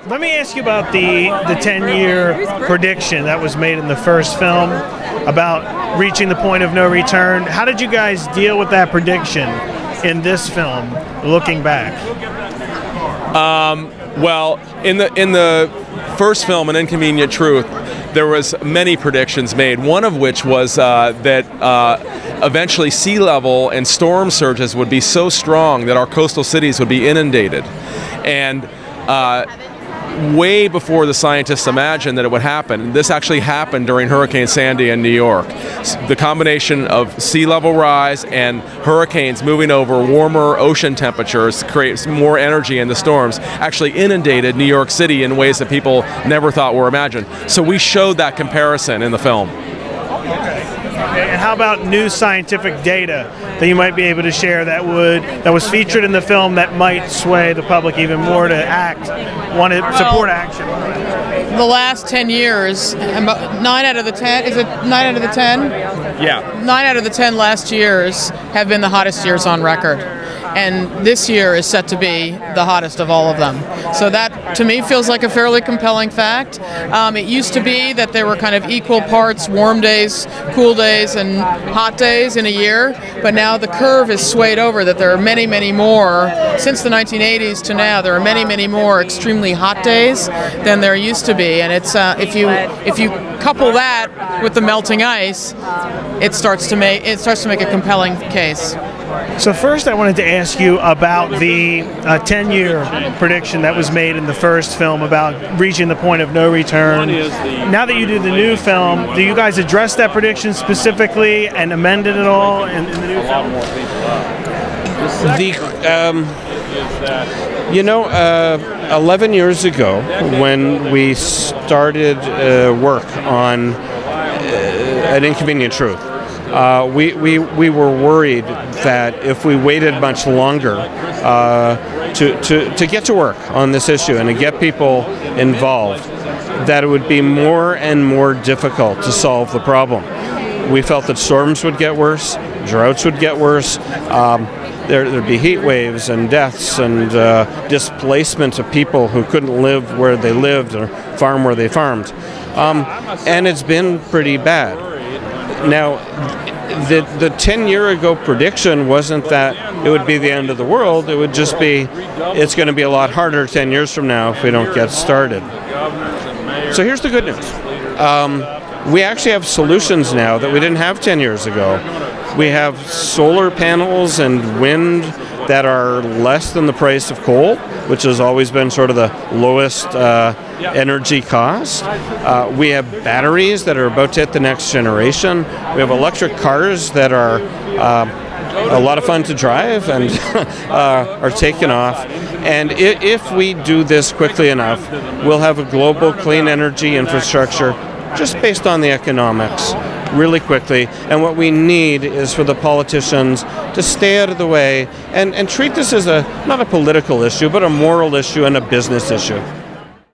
Let me ask you about the 10-year prediction that was made in the first film about reaching the point of no return. How did you guys deal with that prediction in this film, looking back? Well, in the first film, An Inconvenient Truth, there was many predictions made, one of which was that eventually sea level and storm surges would be so strong that our coastal cities would be inundated. And way before the scientists imagined that it would happen, this actually happened during Hurricane Sandy in New York. The combination of sea level rise and hurricanes moving over warmer ocean temperatures creates more energy in the storms, actually inundated New York City in ways that people never thought were imagined. So we showed that comparison in the film. And how about new scientific data that you might be able to share that was featured in the film that might sway the public even more to support action? The last 10 years, 9 out of the 10, is it 9 out of the 10? Yeah. 9 out of the 10 last years have been the hottest years on record. And this year is set to be the hottest of all of them. So that, to me, feels like a fairly compelling fact. It used to be that there were kind of equal parts warm days, cool days, and hot days in a year. But now the curve is swayed over, that there are many, many more. Since the 1980s to now, there are many, many more extremely hot days than there used to be. And it's if you couple that with the melting ice, it starts to make a compelling case. So first I wanted to ask you about the 10-year prediction that was made in the first film about reaching the point of no return. Now that you do the new film, do you guys address that prediction specifically and amend it at all in the new film? 11 years ago when we started work on An Inconvenient Truth, we were worried that if we waited much longer to get to work on this issue and to get people involved, that it would be more and more difficult to solve the problem. We felt that storms would get worse, droughts would get worse, there'd be heat waves and deaths and displacement of people who couldn't live where they lived or farm where they farmed. And it's been pretty bad. Now, the 10-year ago prediction wasn't that it would be the end of the world. It would just be, it's going to be a lot harder 10 years from now if we don't get started. So here's the good news. We actually have solutions now that we didn't have 10 years ago. We have solar panels and wind that are less than the price of coal, which has always been sort of the lowest energy cost. We have batteries that are about to hit the next generation. We have electric cars that are a lot of fun to drive and are taking off. And if we do this quickly enough, we'll have a global clean energy infrastructure just based on the economics really quickly. And what we need is for the politicians to stay out of the way and treat this as not a political issue, but a moral issue and a business issue.